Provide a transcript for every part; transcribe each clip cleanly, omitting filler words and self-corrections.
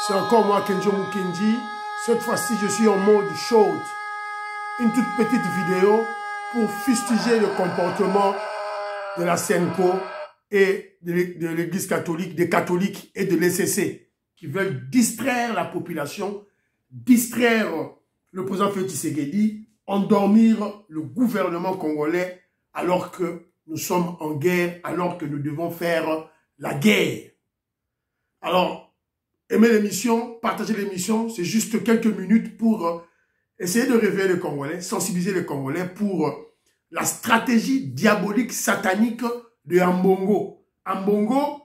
C'est encore moi, Kenjo Mukendi. Cette fois-ci, je suis en mode short. Une toute petite vidéo pour fustiger le comportement de la SENCO et de l'Église catholique, des catholiques et de l'ECC qui veulent distraire la population, distraire le président Félix Tshisekedi, endormir le gouvernement congolais alors que nous sommes en guerre, alors que nous devons faire la guerre. Alors, aimez l'émission, partagez l'émission, c'est juste quelques minutes pour essayer de réveiller les Congolais, sensibiliser les Congolais pour la stratégie diabolique, satanique de Ambongo. Ambongo,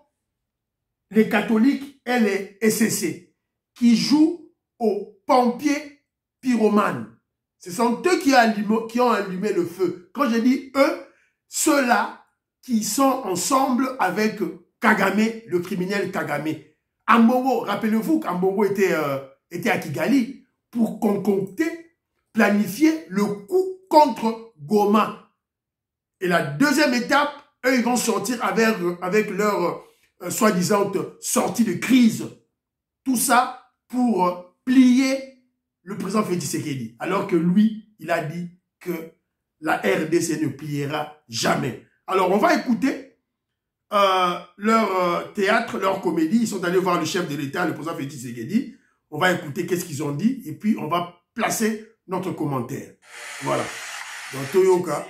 les catholiques et les SCC, qui jouent aux pompiers pyromanes. Ce sont eux qui ont allumé le feu. Quand je dis eux, ceux-là qui sont ensemble avec Kagame, le criminel Kagame. Ambongo, rappelez-vous qu'Ambongo était à Kigali pour concocter, planifier le coup contre Goma. Et la deuxième étape, eux, ils vont sortir avec leur soi-disant sortie de crise. Tout ça pour plier le président Félix Tshisekedi. Alors que lui, il a dit que la RDC ne pliera jamais. Alors, on va écouter leur théâtre, leur comédie. Ils sont allés voir le chef de l'État, le président Félix Tshisekedi. On va écouter qu'est-ce qu'ils ont dit et puis on va placer notre commentaire. Voilà. Dans Toyoka.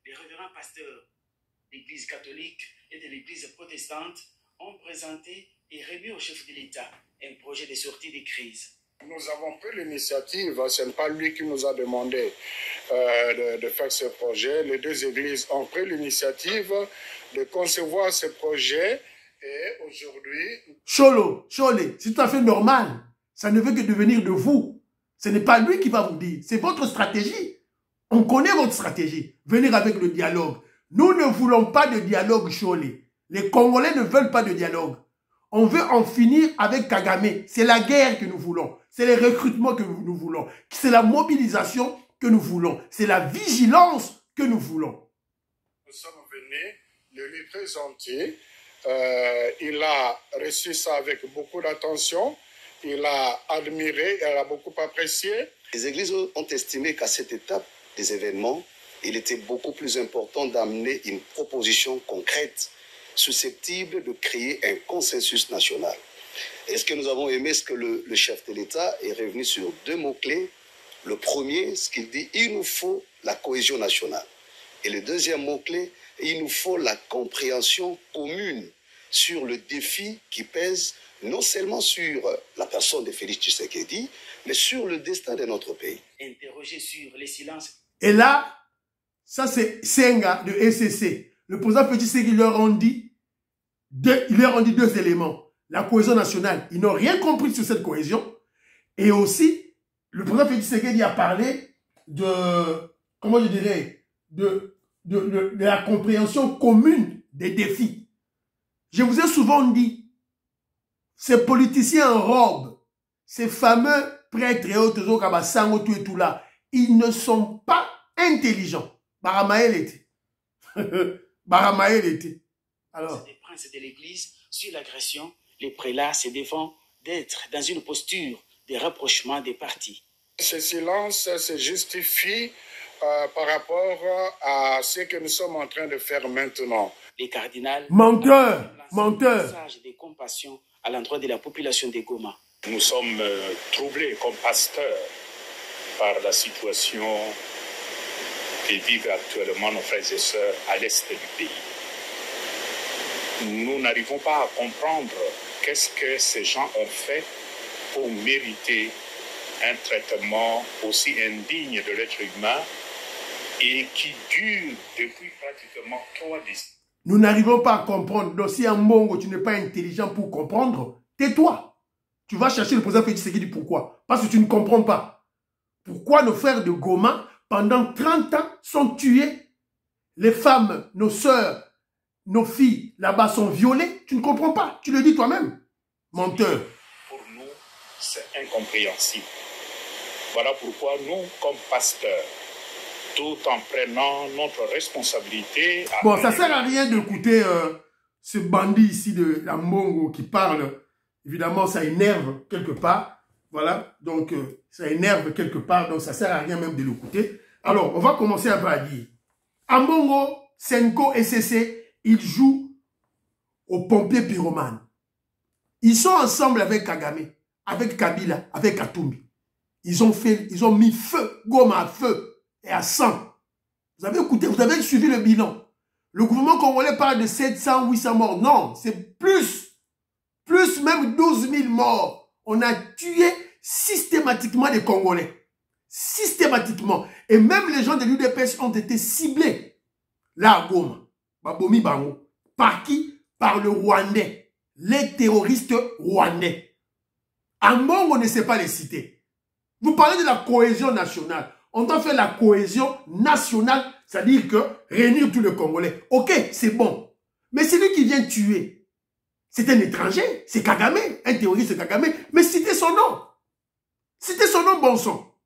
Les révérends pasteurs de l'Église catholique et de l'Église protestante ont présenté et remis au chef de l'État un projet de sortie de crise. Nous avons pris l'initiative, ce n'est pas lui qui nous a demandé de faire ce projet. Les deux églises ont pris l'initiative de concevoir ce projet et aujourd'hui... Cholo, c'est tout à fait normal. Ça ne veut que devenir de vous. Ce n'est pas lui qui va vous dire. C'est votre stratégie. On connaît votre stratégie. Venir avec le dialogue. Nous ne voulons pas de dialogue, Cholé. Les Congolais ne veulent pas de dialogue. On veut en finir avec Kagame. C'est la guerre que nous voulons. C'est les recrutements que nous voulons. C'est la mobilisation que nous voulons. C'est la vigilance que nous voulons. Nous sommes venus le lui présenter. Il a reçu ça avec beaucoup d'attention. Il a admiré, il a beaucoup apprécié. Les églises ont estimé qu'à cette étape des événements, il était beaucoup plus important d'amener une proposition concrète susceptible de créer un consensus national. Et ce que nous avons aimé, c'est que le chef de l'État est revenu sur deux mots-clés. Le premier, ce qu'il dit, il nous faut la cohésion nationale. Et le deuxième mot-clé, il nous faut la compréhension commune sur le défi qui pèse non seulement sur la personne de Félix Tshisekedi, mais sur le destin de notre pays. Interrogé sur les silences. Et là, ça c'est Senga de SCC. Le président Félix Tshisekedi leur ont dit deux éléments. La cohésion nationale, ils n'ont rien compris sur cette cohésion. Et aussi, le président Félix Tshisekedi a parlé de, comment je dirais, de la compréhension commune des défis. Je vous ai souvent dit, ces politiciens en robe, ces fameux prêtres et autres, et tout là, ils ne sont pas intelligents. Baramaël était. Baramaël était. Alors. Des princes de l'Église sur l'agression, les prélats se défendent d'être dans une posture de rapprochement des partis. Ce silence se justifie par rapport à ce que nous sommes en train de faire maintenant. Les cardinals... Menteur. Un message de compassion à l'endroit de la population de Goma. Nous sommes troublés comme pasteurs par la situation que vivent actuellement nos frères et sœurs à l'est du pays. Nous n'arrivons pas à comprendre qu'est-ce que ces gens ont fait pour mériter un traitement aussi indigne de l'être humain et qui dure depuis pratiquement 3 décennies. Nous n'arrivons pas à comprendre. Donc si en Mongo, tu n'es pas intelligent pour comprendre, tais-toi. Tu vas chercher le président Félix Tshisekedi. Pourquoi? Parce que tu ne comprends pas. Pourquoi nos frères de Goma, pendant 30 ans, sont tués? Les femmes, nos sœurs, nos filles, là-bas, sont violées. Tu ne comprends pas. Tu le dis toi-même. Menteur. Pour nous, c'est incompréhensible. Voilà pourquoi nous, comme pasteurs, tout en prenant notre responsabilité... Bon, ça ne sert à rien d'écouter ce bandit ici de la Mbongo qui parle Évidemment, ça énerve quelque part. Voilà, donc ça énerve quelque part, donc ça sert à rien même de l'écouter. Alors, on va commencer un peu à dire. Ambongo, Senko et CC, ils jouent aux pompiers pyromanes. Ils sont ensemble avec Kagame, avec Kabila, avec Katumbi. Ils ont mis feu, Goma à feu et à sang. Vous avez écouté, vous avez suivi le bilan. Le gouvernement congolais parle de 700, 800 morts. Non, c'est plus même 12 000 morts. On a tué systématiquement les Congolais. Systématiquement. Et même les gens de l'UDPS ont été ciblés. Là à Goma, Babomi Bango. Par qui? Par le Rwandais. Les terroristes rwandais. En Bongo, on ne sait pas les citer. Vous parlez de la cohésion nationale. On doit faire la cohésion nationale, c'est-à-dire que réunir tous les Congolais. Ok, c'est bon. Mais celui qui vient tuer, c'est un étranger, c'est Kagame, un terroriste Kagame, mais citez son nom. Citez son nom, bon sang.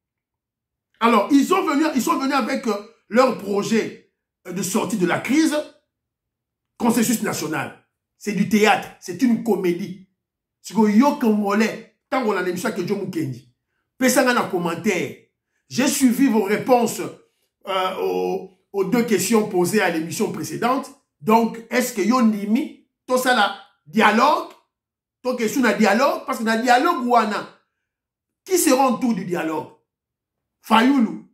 Alors, ils sont venus avec leur projet de sortie de la crise, consensus national. C'est du théâtre, c'est une comédie. C'est que yo Congolais, tant qu'on a l'émission que Joe Mukendi, pesanga na commentaire. J'ai suivi vos réponses aux deux questions posées à l'émission précédente. Donc, est-ce que yo nimi, tout ça là, dialogue, donc question de dialogue, parce que dans le dialogue, ouana, qui sera autour du dialogue? Fayoulou,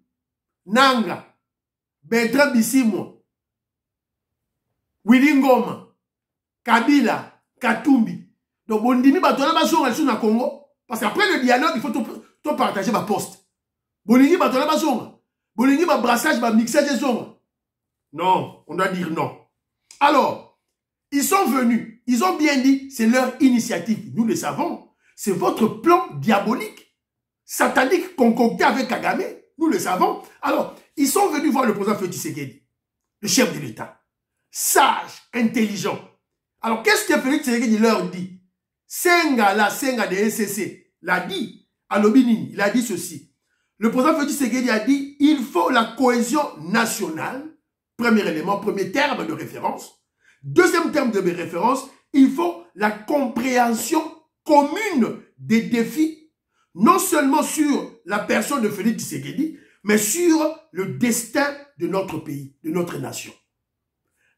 Nanga, Bertrand Bissimo, Willy Ngoma, Kabila, Katumbi. Donc, on dit, batona basonga sur na Congo, parce qu'après le dialogue, il faut tout partager ma poste. Bolingi batona basonga, bolingi ba brassage, ba mixage zonga. Non, on doit dire non. Alors, ils sont venus, ils ont bien dit, c'est leur initiative. Nous le savons. C'est votre plan diabolique, satanique, concocté avec Kagame. Nous le savons. Alors, ils sont venus voir le président Félix Tshisekedi, le chef de l'État. Sage, intelligent. Alors, qu'est-ce que Félix Tshisekedi leur dit? Senga de SCC, l'a dit à Lobini, il a dit ceci. Le président Félix Tshisekedi a dit, il faut la cohésion nationale. Premier élément, premier terme de référence. Deuxième terme de référence, il faut la compréhension commune des défis, non seulement sur la personne de Félix Tshisekedi, mais sur le destin de notre pays, de notre nation.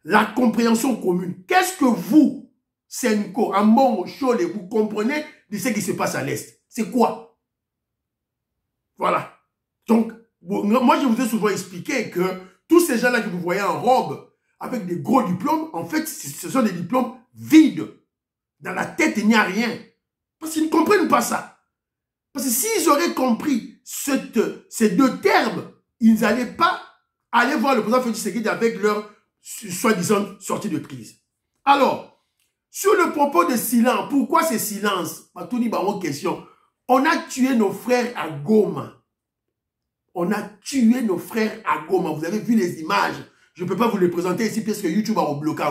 La compréhension commune. Qu'est-ce que vous, Senko, Ambongo, Chole, vous comprenez de ce qui se passe à l'Est? C'est quoi? Voilà. Donc, moi je vous ai souvent expliqué que tous ces gens-là que vous voyez en robe, avec des gros diplômes, en fait, ce sont des diplômes vides. Dans la tête, il n'y a rien. Parce qu'ils ne comprennent pas ça. Parce que s'ils auraient compris ces deux termes, ils n'allaient pas aller voir le président Félix Tshisekedi avec leur soi-disant sortie de crise. Alors, sur le propos de silence, pourquoi ce silence? Question. On a tué nos frères à Goma. On a tué nos frères à Goma. Vous avez vu les images. Je ne peux pas vous les présenter ici parce que YouTube a bloqué.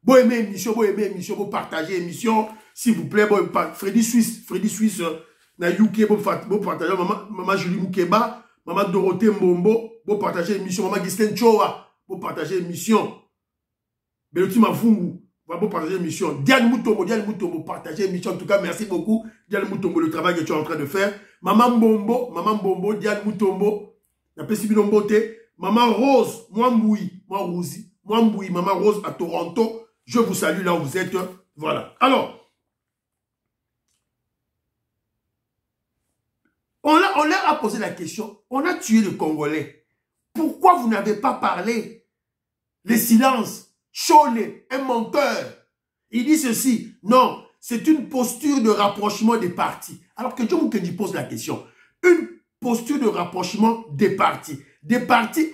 Vous aimez émission, vous partagez l'émission. S'il vous plaît, Freddy Suisse, na UK, vous partagez, maman Julie Moukeba, maman Dorothée Mbombo, vous partagez l'émission, maman Ghislaine Choa, vous partagez l'émission. Beloti Mafungu, vous partagez l'émission. Diane Moutombo, partagez l'émission. En tout cas, merci beaucoup, Diane Moutombo, le travail que tu es en train de faire. Maman Mbombo, Diane Moutombo, la Pessibinombote. Maman Rose, Mwamboui, Maman Rose à Toronto, je vous salue là où vous êtes. Voilà. Alors, on leur a posé la question, on a tué le Congolais. Pourquoi vous n'avez pas parlé? Le silence, Chole, un menteur. Il dit ceci, non, c'est une posture de rapprochement des partis. Alors que John Mukendi pose la question, une posture de rapprochement des partis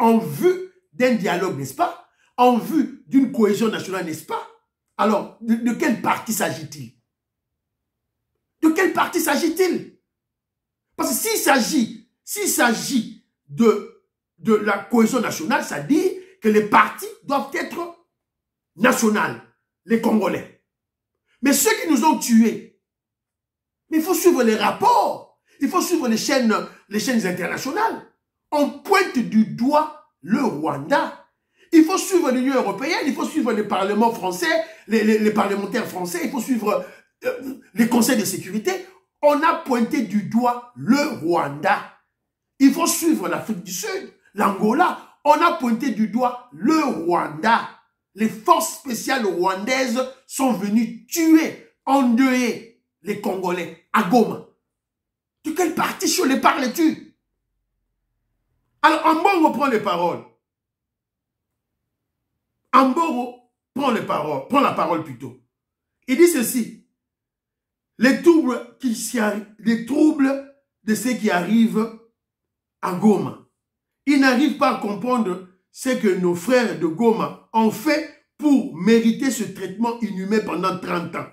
en vue d'un dialogue, n'est-ce pas? En vue d'une cohésion nationale, n'est-ce pas? Alors, de quel parti s'agit-il? De quel parti s'agit-il? Parce que s'il s'agit de la cohésion nationale, ça dit que les partis doivent être nationaux, les Congolais. Mais ceux qui nous ont tués, mais il faut suivre les rapports, il faut suivre les chaînes internationales. On pointe du doigt le Rwanda. Il faut suivre l'Union européenne, il faut suivre les parlements français, les parlementaires français, il faut suivre les conseils de sécurité, on a pointé du doigt le Rwanda. Il faut suivre l'Afrique du Sud, l'Angola. On a pointé du doigt le Rwanda. Les forces spéciales rwandaises sont venues tuer, endeuiller les Congolais à Goma. De quelle partie sur les parles-tu? Alors, Ambongo prend les paroles. Ambongo prend la parole plutôt. Il dit ceci. Les troubles de ce qui arrive à Goma. Ils n'arrivent pas à comprendre ce que nos frères de Goma ont fait pour mériter ce traitement inhumain pendant 30 ans.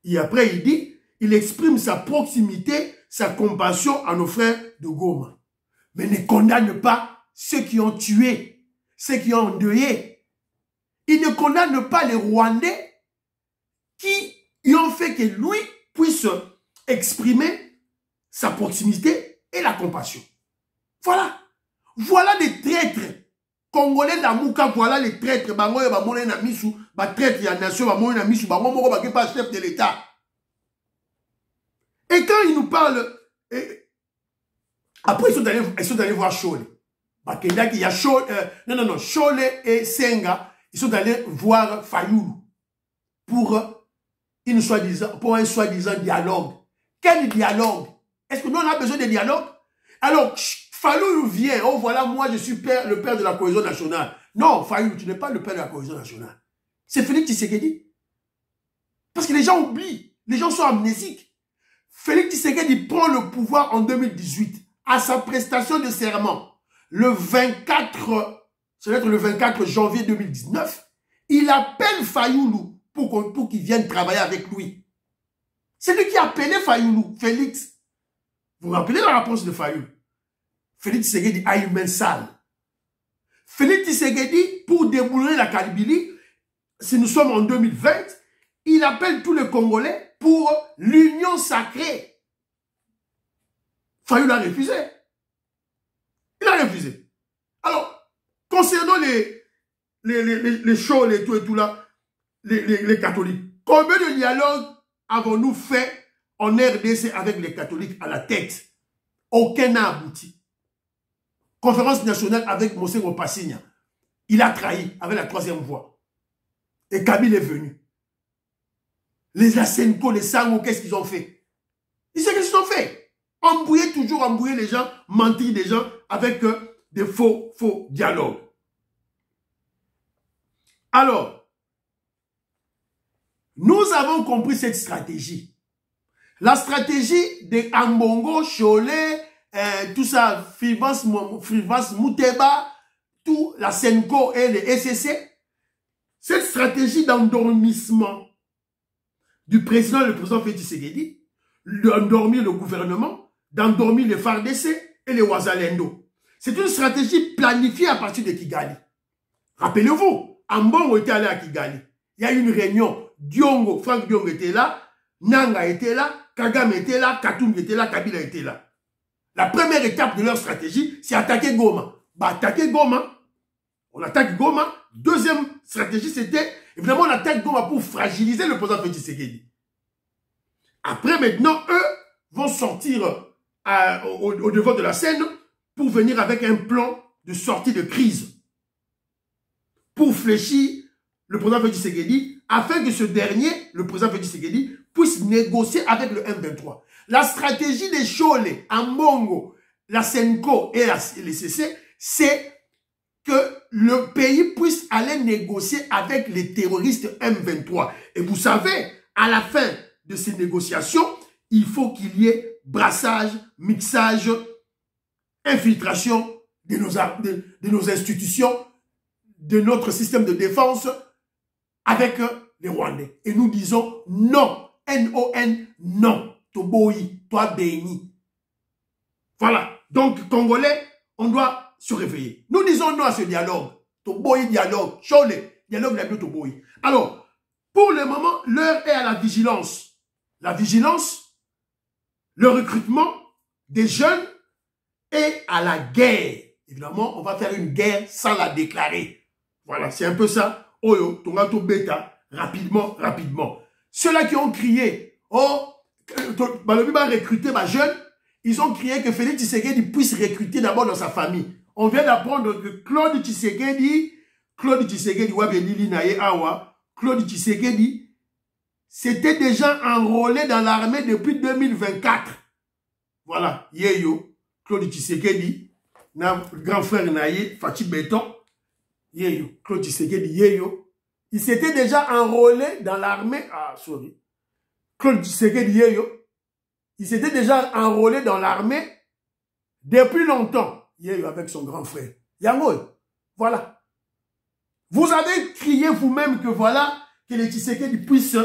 Et après, il dit, il exprime sa proximité, sa compassion à nos frères de Goma. Mais ne condamne pas ceux qui ont tué, ceux qui ont endeuillé. Il ne condamne pas les Rwandais qui y ont fait que lui puisse exprimer sa proximité et la compassion. Voilà. Voilà des traîtres. Congolais d'Amouka, voilà les traîtres. Bangoye bamone na misu, ba traître ya nation bamone na misu, bango moko ba pas chef de l'État. Et quand ils nous parlent, après ils sont allés voir Chole. Bakenda qui y a Chole, Chole et Senga, ils sont allés voir Fayoulou pour un soi-disant dialogue. Quel dialogue? Est-ce que nous on a besoin de dialogue? Alors, Fayoulou vient, oh voilà, moi je suis le père de la cohésion nationale. Non, Fayoulou, tu n'es pas le père de la cohésion nationale. C'est Félix Tshisekedi. Parce que les gens oublient, les gens sont amnésiques. Félix Tshisekedi prend le pouvoir en 2018, à sa prestation de serment, le 24 janvier 2019, il appelle Fayoulou pour qu'il vienne travailler avec lui. C'est lui qui a appelé Fayoulou, Félix. Vous vous rappelez la réponse de Fayoulou? Félix Tshisekedi a une main sale. Félix Tshisekedi, pour déboulonner la Kabylie, si nous sommes en 2020, il appelle tous les Congolais pour l'union sacrée. Fayoulou a refusé. Il a refusé. Alors, concernant les shows, les tout et tout là, les catholiques, combien de dialogues avons-nous fait en RDC avec les catholiques à la tête? Aucun n'a abouti. Conférence nationale avec Monseigneur Passigna. Il a trahi avec la troisième voie. Et Kabila est venu. Les Asenko, les Sango, qu'est-ce qu'ils ont fait? Ils savent qu'est-ce qu'ils ont fait? Embrouiller les gens, mentir des gens avec des faux dialogues. Alors, nous avons compris cette stratégie. La stratégie de Ambongo, Cholet, tout ça, Frivas Mouteba, tout la Senko et les SCC, cette stratégie d'endormissement du président, le président Félix Tshisekedi, d'endormir le gouvernement, d'endormir les FARDC et les Wazalendo. C'est une stratégie planifiée à partir de Kigali. Rappelez-vous, Ambongo était allé à Kigali. Il y a eu une réunion. Diongo, Franck Diongo était là, Nanga était là, Kagame était là, Katumbi était là, Kabila était là. La première étape de leur stratégie, c'est attaquer Goma. Attaquer Goma, on attaque Goma. Deuxième stratégie, c'était, évidemment, on attaque Goma pour fragiliser le président Félix Tshisekedi. Après, maintenant, eux vont sortir au devant de la scène pour venir avec un plan de sortie de crise. Pour fléchir le président Félix Tshisekedi, afin que ce dernier, le président Félix Tshisekedi, puisse négocier avec le M23. La stratégie des Cholet, Ambongo, la Senko et les CC, c'est que le pays puisse aller négocier avec les terroristes M23. Et vous savez, à la fin de ces négociations, il faut qu'il y ait brassage, mixage, infiltration de nos institutions, de notre système de défense avec les Rwandais. Et nous disons non. N-O-N, non. Toboyi, toi béni. Voilà. Donc, Congolais, on doit se réveiller. Nous disons non à ce dialogue. Toboyi dialogue. Chole, dialogue la Toboyi. Alors, pour le moment, l'heure est à la vigilance. La vigilance, le recrutement des jeunes et à la guerre. Évidemment, on va faire une guerre sans la déclarer. Voilà, c'est un peu ça. Oyo, Tongato Beta, rapidement. Ceux-là qui ont crié, oh, Balobi va recruter ma jeune, ils ont crié que Félix Tshisekedi puisse recruter d'abord dans sa famille. On vient d'apprendre que Claude Tshisekedi, Claude Tshisekedi, c'était déjà enrôlé dans l'armée depuis 2024. Voilà, Yeyo, Claude Tshisekedi, grand frère Naye, Fatih Béton, Yeyo, Claude Tshisekedi, Yeyo, il s'était déjà enrôlé dans l'armée, Claude Tshisekedi, Yeyo, il s'était déjà enrôlé dans l'armée depuis longtemps, Yeyo, avec son grand frère. Yango, voilà. Vous avez crié vous-même que voilà, que les Tshisekedi puissent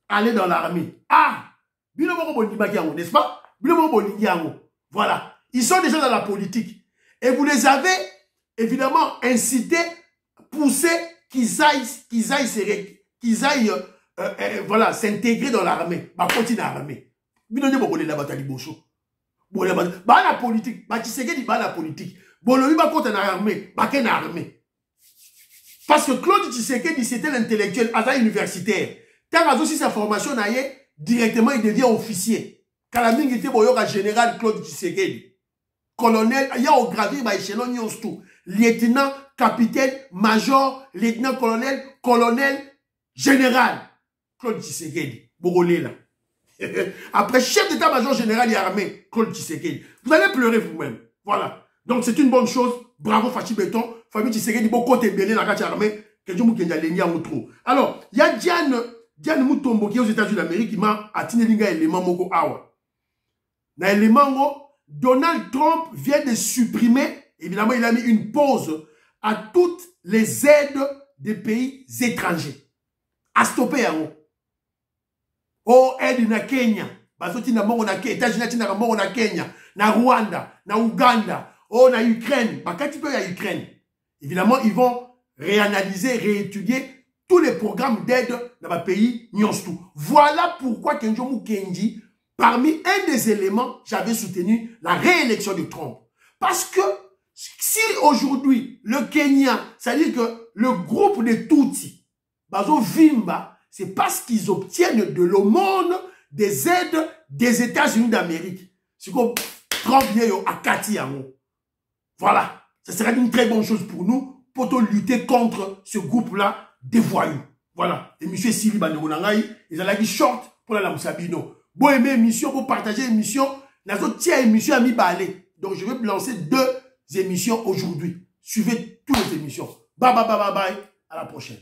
aller dans l'armée. N'est-ce pas? Voilà. Ils sont déjà dans la politique. Et vous les avez, évidemment, incités, poussés qu'ils aillent voilà, s'intégrer dans l'armée. Continuer l'armée. La politique. La politique. Parce que Claude Tshisekedi, c'était l'intellectuel, à universitaire. Tant que sa formation, directement, il devient officier. Kalaming était général Claude Tshisekedi. Colonel, il y a au gravir, échelon, tout. Lieutenant, capitaine, major, lieutenant, colonel, général. Claude Tshisekedi. Borolé là. Après, chef d'état-major général et armée, Claude Tshisekedi. Vous allez pleurer vous-même. Voilà. Donc, c'est une bonne chose. Bravo, Fatih Béton. Famille Tshisekedi, beaucoup de belé dans la armée. Alors, il y a Diane Moutombo qui est aux États-Unis d'Amérique qui m'a atteint l'élément Moko Awa. Dans l'élément, Donald Trump vient de supprimer, évidemment, il a mis une pause à toutes les aides des pays étrangers. À stopper, oh, aide na Kenya. Bazoti na mongo na Kenya. États-Unis na mongo na Kenya. Na Rwanda. Na Ouganda. Oh, na Ukraine. Bakati peu ya Ukraine. Évidemment, ils vont réanalyser, réétudier tous les programmes d'aide dans le pays. Voilà pourquoi Kenjomu Kendi, parmi un des éléments, j'avais soutenu la réélection de Trump. Parce que si aujourd'hui, le Kenya, c'est-à-dire que le groupe de Tutsi, Bazo Vimba, c'est parce qu'ils obtiennent de l'aumône des aides des États-Unis d'Amérique. C'est comme Trump vient à Kati. Voilà. Ce serait une très bonne chose pour nous, pour lutter contre ce groupe-là des voyous. Voilà. Et M. Sili Bandegonangaï, ils ont dit short pour la Lamsabino. Bon, aimer émission, pour partager l'émission, la autre tiers émission à mi balai. Donc, je vais lancer 2 émissions aujourd'hui. Suivez toutes les émissions. Bye bye bye bye bye. À la prochaine.